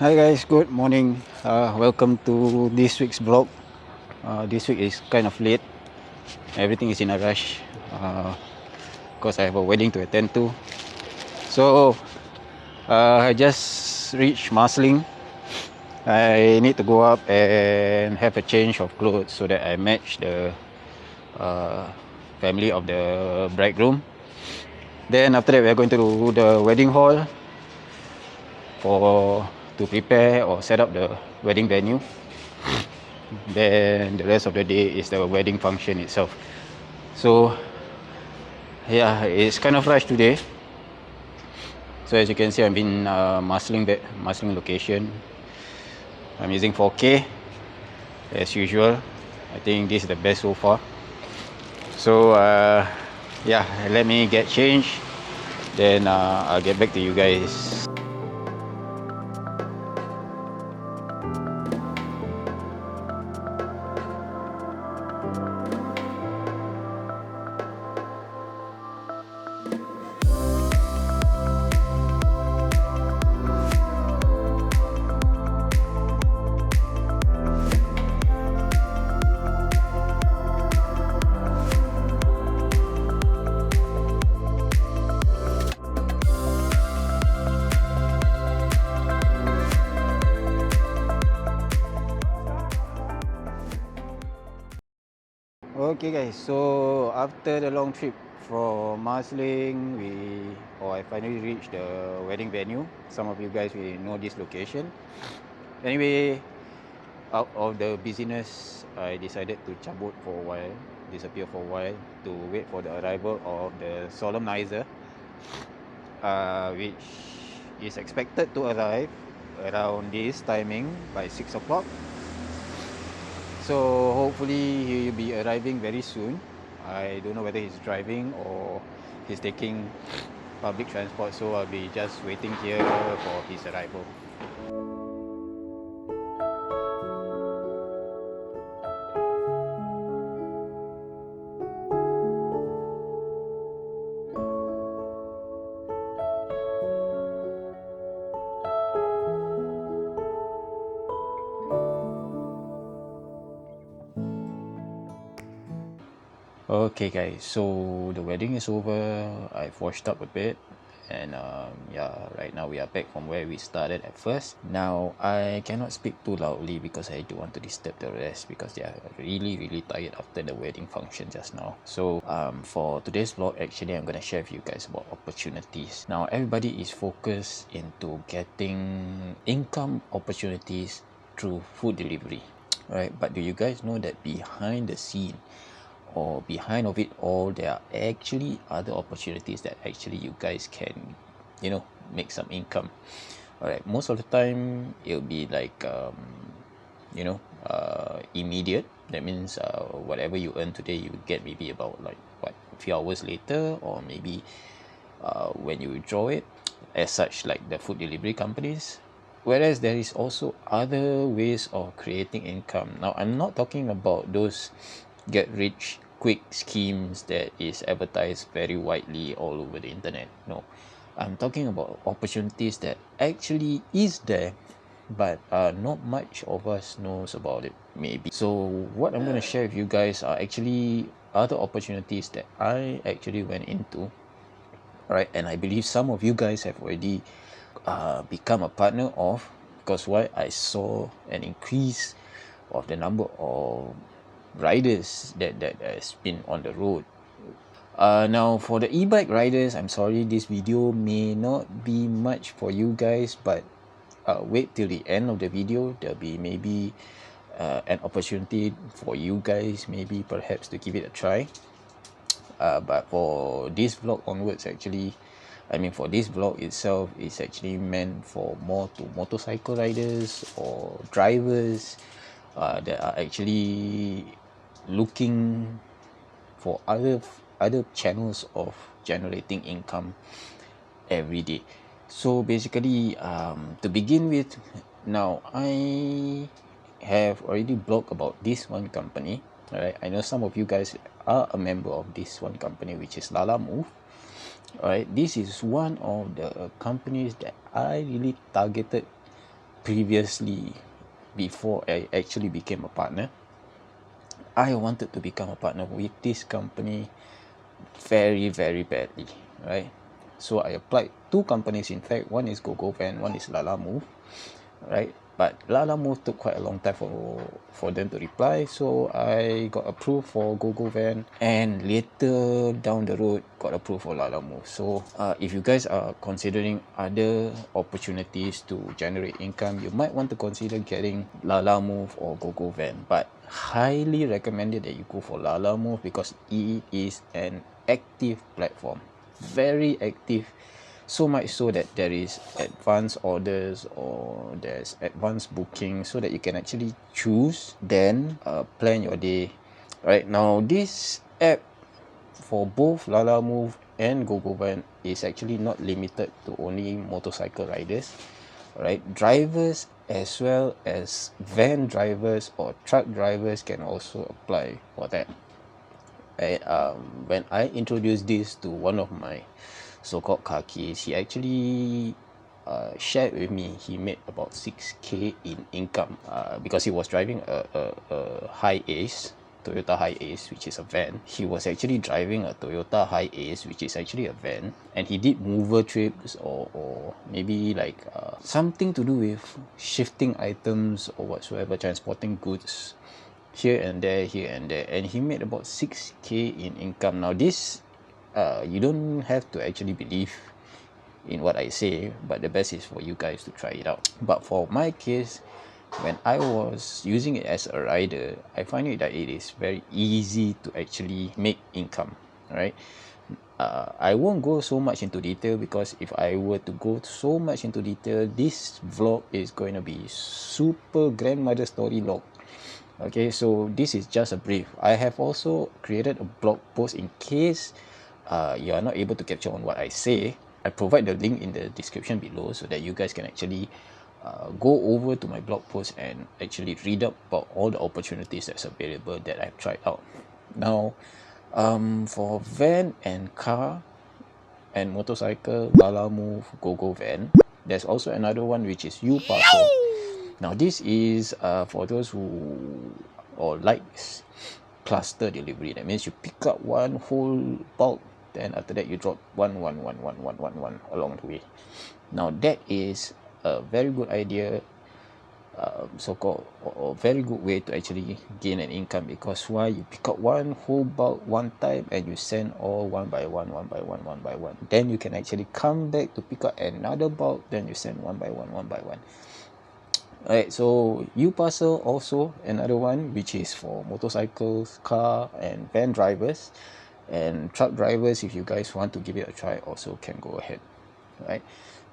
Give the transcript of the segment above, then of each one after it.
Hi guys, good morning. Welcome to this week's vlog. This week is kind of late. Everything is in a rush because I have a wedding to attend to. So I just reached Marsiling. I need to go up and have a change of clothes so that I match the family of the bridegroom. Then after that, we are going to the wedding hall to prepare or set up the wedding venue. Then the rest of the day is the wedding function itself. So yeah, it's kind of rushed today. So as you can see, I'm in Marsiling location. I'm using 4K as usual. I think this is the best so far. So yeah, let me get changed, then I'll get back to you guys. Okay guys, so after the long trip from Marsiling, I finally reached the wedding venue. Some of you guys will know this location. Anyway, out of the busyness, I decided to cabut for a while, disappear for a while to wait for the arrival of the solemnizer, which is expected to arrive around this timing by 6 o'clock. So hopefully he'll be arriving very soon. I don't know whether he's driving or he's taking public transport, so I'll be just waiting here for his arrival. Okay guys, so the wedding is over. I've washed up a bit, and yeah, right now we are back from where we started at first. Now I cannot speak too loudly because I don't want to disturb the rest, because they are really tired after the wedding function just now. So for today's vlog, actually I'm gonna share with you guys about opportunities. Now everybody is focused into getting income opportunities through food delivery, right? But do you guys know that behind the scene, or behind of it all, there are actually other opportunities that actually you guys can, make some income? All right, most of the time it'll be like immediate. That means whatever you earn today, you get maybe about like what, a few hours later, or maybe when you withdraw it, as such, like the food delivery companies. Whereas there is also other ways of creating income. Now I'm not talking about those get rich quick schemes that is advertised very widely all over the internet. No, I'm talking about opportunities that actually is there, but not much of us knows about it, maybe. So what I'm going to share with you guys are actually other opportunities that I actually went into. All right, and I believe some of you guys have already become a partner of, because why, I saw an increase of the number of riders that has been on the road. Now for the e-bike riders, I'm sorry, this video may not be much for you guys, but wait till the end of the video. There'll be maybe an opportunity for you guys, maybe perhaps to give it a try. But for this vlog onwards, actually, I mean, for this vlog itself, it's actually meant for more to motorcycle riders or drivers that are actually looking for other channels of generating income every day. So basically, to begin with, now I have already blogged about this one company. All right, I know some of you guys are a member of this one company, which is Lala Move. All right, this is one of the companies that I really targeted previously, before I actually became a partner, I wanted to become a partner with this company very, very badly, right? So I applied 2 companies. In fact, one is GoGoVan, one is Lalamove, right? But Lalamove took quite a long time for them to reply, so I got approved for GoGoVan, and later down the road got approved for Lalamove. So if you guys are considering other opportunities to generate income, you might want to consider getting Lalamove or GoGoVan, but highly recommended that you go for Lalamove because it is an active platform, very active. So much so that there is advanced orders or there's advanced booking, so that you can actually choose, then plan your day. Right now, this app for both Lalamove and GoGoVan is actually not limited to only motorcycle riders, right? Drivers as well as van drivers or truck drivers can also apply for that. Right? When I introduced this to one of my so-called kakis, he actually shared with me he made about 6K in income because he was driving a high ace, Toyota High Ace, which is a van. He was actually driving a Toyota High Ace, which is actually a van, and he did mover trips or maybe like something to do with shifting items or whatsoever, transporting goods here and there, and he made about 6K in income. Now this, you don't have to actually believe in what I say, but the best is for you guys to try it out. But for my case, when I was using it as a rider, I find it that it is very easy to actually make income, right? I won't go so much into detail because if I were to go so much into detail, this vlog is going to be super grandmother story log. Okay, so this is just a brief. I have also created a blog post in case you are not able to capture on what I say. I provide the link in the description below so that you guys can actually go over to my blog post and actually read up about all the opportunities that's available that I've tried out. Now, for van and car and motorcycle, Lalamove, GoGoVan, there's also another one which is U-Parcel. Now this is for those who or likes cluster delivery. That means you pick up one whole bulk, then after that you drop one along the way. Now that is a very good idea, so-called or very good way to actually gain an income, because why, you pick up one whole bulk one time and you send all one by one, then you can actually come back to pick up another bulk, then you send one by one. Alright, so U-Parcel also another one which is for motorcycles, car and van drivers, and truck drivers. If you guys want to give it a try, also can go ahead. Right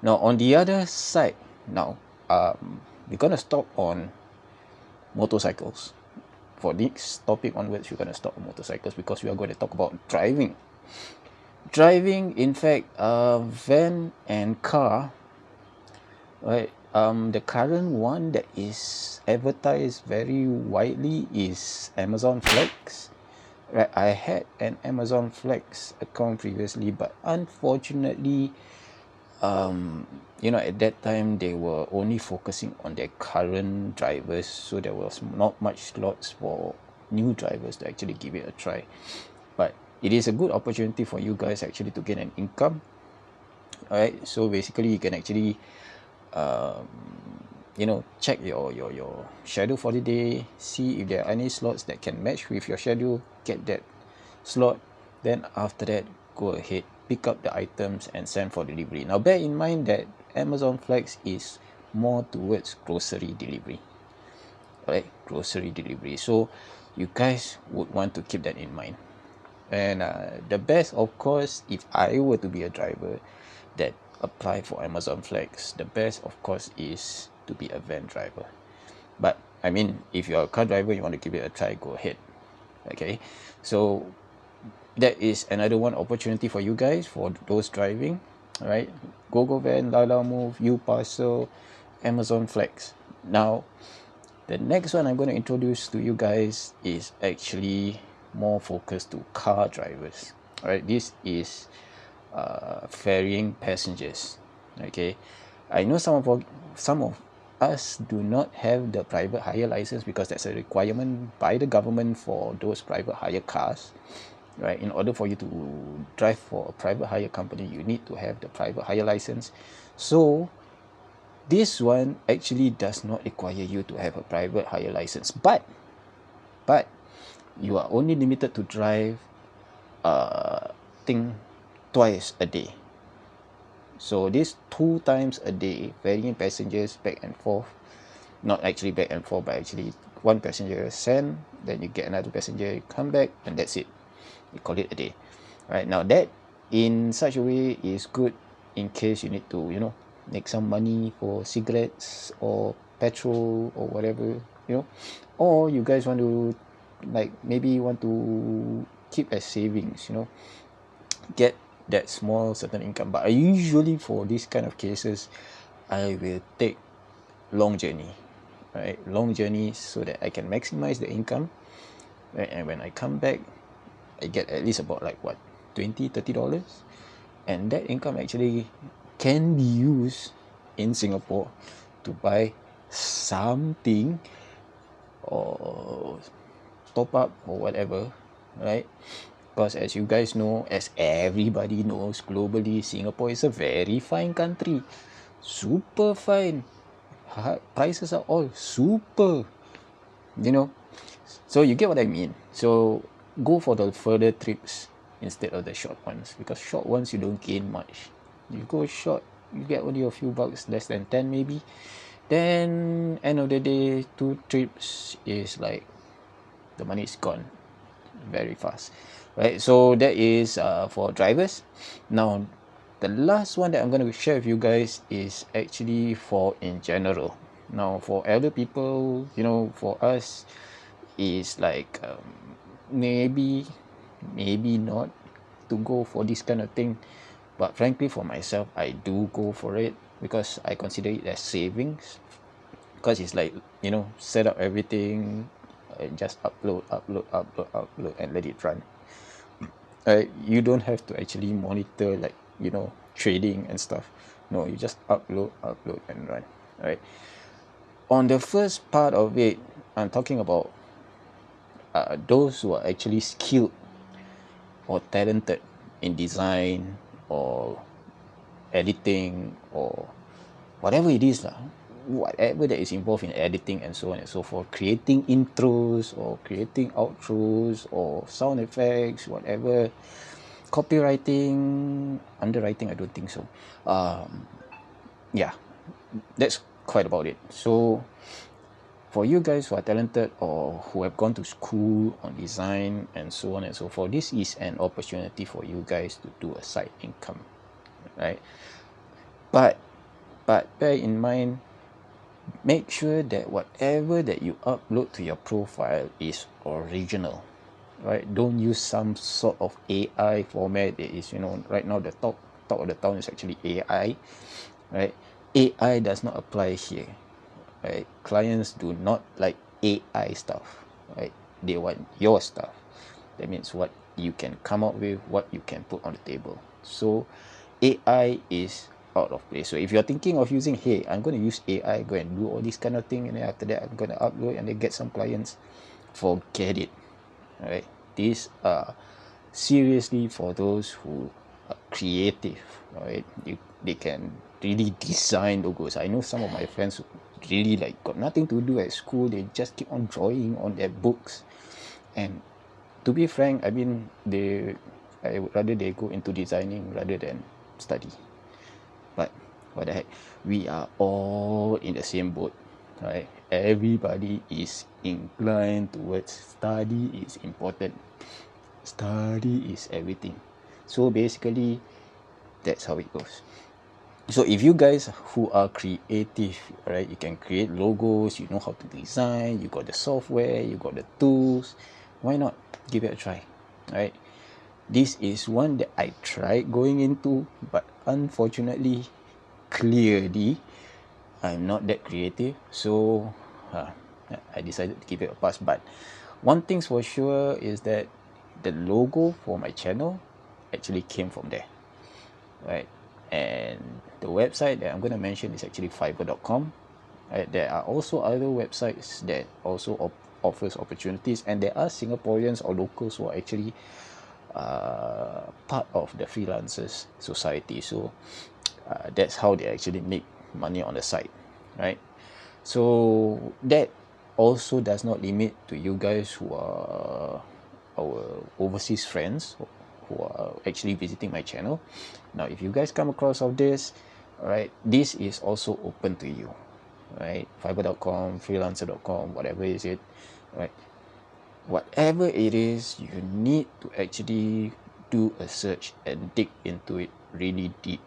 now, on the other side, now we're gonna stop on motorcycles. For this topic onwards, we're gonna stop on motorcycles because we are going to talk about driving. In fact, van and car, right? The current one that is advertised very widely is Amazon Flex. Right, I had an Amazon Flex account previously, but unfortunately, at that time they were only focusing on their current drivers, so there was not much slots for new drivers to actually give it a try. But it is a good opportunity for you guys actually to gain an income. Alright, so basically you can actually check your schedule for the day, see if there are any slots that can match with your schedule, get that slot, then after that go ahead, pick up the items and send for delivery. Now bear in mind that Amazon Flex is more towards grocery delivery. Alright, grocery delivery, so you guys would want to keep that in mind. And the best, of course, if I were to be a driver that apply for Amazon Flex, the best of course is to be a van driver. But I mean, if you're a car driver, you want to give it a try, go ahead. Okay, so that is another one opportunity for you guys, for those driving. All right, GoGoVan, Lalamove, U-Parcel, Amazon Flex. Now the next one I'm going to introduce to you guys is actually more focused to car drivers. All right, this is ferrying passengers. Okay, I know some of us do not have the private hire license, because that's a requirement by the government for those private hire cars, right? In order for you to drive for a private hire company, you need to have the private hire license. So this one actually does not require you to have a private hire license, but you are only limited to drive thing twice a day. So this 2 times a day, ferrying passengers back and forth, not actually back and forth, but actually one passenger send, then you get another passenger, you come back, and that's it. You call it a day. Right now, that in such a way is good in case you need to, make some money for cigarettes or petrol or whatever, or you guys want to, like, maybe want to keep as savings, get that small certain income. But I usually, for this kind of cases, I will take long journey, right? Long journey, so that I can maximize the income, right? And when I come back, I get at least about like what, $20-30, and that income actually can be used in Singapore to buy something or top up or whatever, right? Because as you guys know, as everybody knows, globally, Singapore is a very fine country. Super fine. Prices are all super, So you get what I mean. So go for the further trips instead of the short ones, because short ones you don't gain much. You go short, you get only a few bucks, less than 10 maybe. Then end of the day, 2 trips is like the money is gone very fast, right? So that is for drivers. Now the last one that I'm going to share with you guys is actually for in general. Now for elder people, for us, is like maybe not to go for this kind of thing, but frankly for myself, I do go for it, because I consider it as savings, because it's like, set up everything and just upload, and let it run. You don't have to actually monitor, like, trading and stuff. No, you just upload, and run. Right. On the first part of it, I'm talking about those who are actually skilled or talented in design or editing or whatever it is, whatever that is involved in editing and so on and so forth, creating intros or creating outros or sound effects, whatever, copywriting, underwriting, I don't think so. Yeah, that's quite about it. So for you guys who are talented or who have gone to school on design and so on and so forth, this is an opportunity for you guys to do a side income, right? But bear in mind, make sure that whatever that you upload to your profile is original, right? Don't use some sort of AI format that is, right now the talk of the town is actually AI, right? AI does not apply here, right? Clients do not like AI stuff, right? They want your stuff. That means what you can come up with, what you can put on the table. So AI is out of place. So if you're thinking of using, hey, I'm going to use AI, go and do all this kind of thing, and then after that I'm going to upload and then get some clients, forget it. All right, these are seriously for those who are creative. All right, they can really design logos. I know some of my friends who really like got nothing to do at school, they just keep on drawing on their books. And to be frank, I mean, I would rather they go into designing rather than study. But what the heck, we are all in the same boat, right? Everybody is inclined towards study is important. Study is everything. So basically, that's how it goes. So if you guys who are creative, right, you can create logos, you know how to design, you got the software, you got the tools, why not give it a try, right? This is one that I tried going into, but unfortunately, clearly, I'm not that creative, so I decided to give it a pass. But one thing's for sure is that the logo for my channel actually came from there, right? And the website that I'm going to mention is actually fiverr.com, right? There are also other websites that also offers opportunities, and there are Singaporeans or locals who are actually part of the freelancers society. So that's how they actually make money on the side, right? So that also does not limit to you guys who are our overseas friends who are actually visiting my channel. Now if you guys come across of this, all right, this is also open to you, right? Fiverr.com, freelancer.com, whatever is it, right? Whatever it is, you need to actually do a search and dig into it really deep,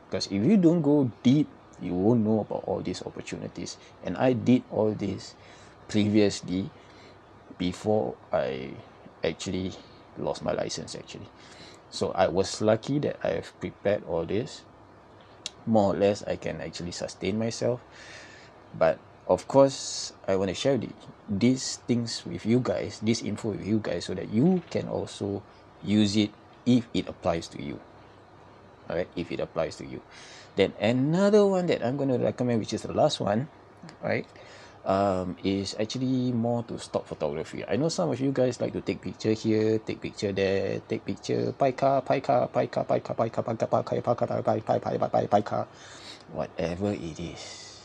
because if you don't go deep, you won't know about all these opportunities. And I did all this previously before I actually lost my license actually. So I was lucky that I have prepared all this. More or less I can actually sustain myself. But of course I want to share these things with you guys, this info with you guys, so that you can also use it if it applies to you. Alright, if it applies to you. Then another one that I'm going to recommend, which is the last one, right, is actually more to stock photography. I know some of you guys like to take picture here, take picture there, take picture paika, whatever it is.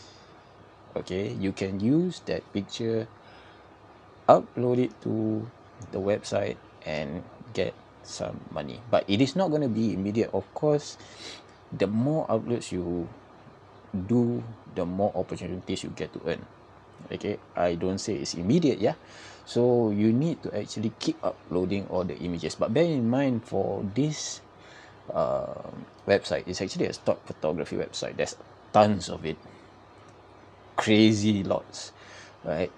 Okay, you can use that picture, upload it to the website and get some money. But it is not going to be immediate. Of course, the more outlets you do, the more opportunities you get to earn. Okay, I don't say it's immediate, yeah. So you need to actually keep uploading all the images. But bear in mind, for this website, it's actually a stock photography website. There's tons of it, crazy lots, right?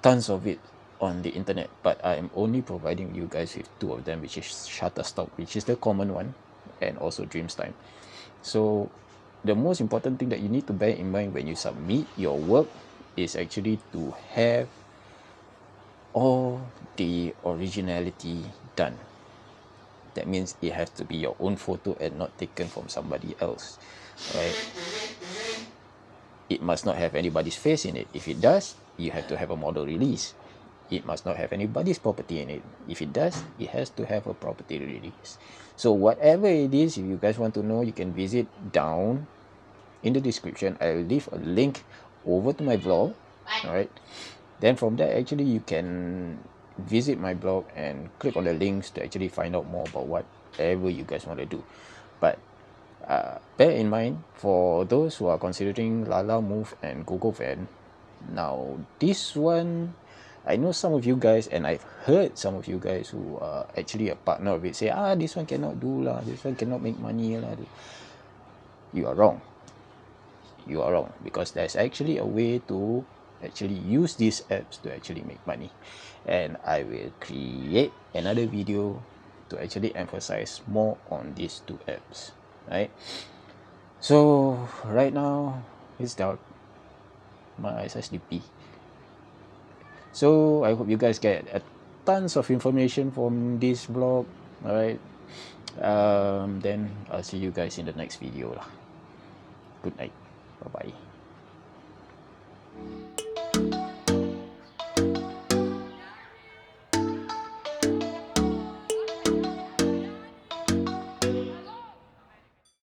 Tons of it on the internet, but I'm only providing you guys with two of them, which is Shutterstock, which is the common one, and also Dreamstime. So the most important thing that you need to bear in mind when you submit your work is actually to have all the originality done. That means it has to be your own photo and not taken from somebody else, right? It must not have anybody's face in it. If it does, you have to have a model release. It must not have anybody's property in it. If it does, it has to have a property release. So whatever it is, if you guys want to know, you can visit down in the description. I'll leave a link over to my blog. All right. Then from there, actually, you can visit my blog and click on the links to actually find out more about whatever you guys want to do. But bear in mind, for those who are considering Lala Move and GoGo Van, now this one, I know some of you guys, and I've heard some of you guys who are actually a partner of it say, this one cannot do lah, this one cannot make money lah. You are wrong. You are wrong, because there's actually a way to actually use these apps to actually make money, and I will create another video to actually emphasize more on these two apps, right? So right now it's dark, my eyes are sleepy, so I hope you guys get tons of information from this vlog. All right, then I'll see you guys in the next video lah. Good night, bye bye.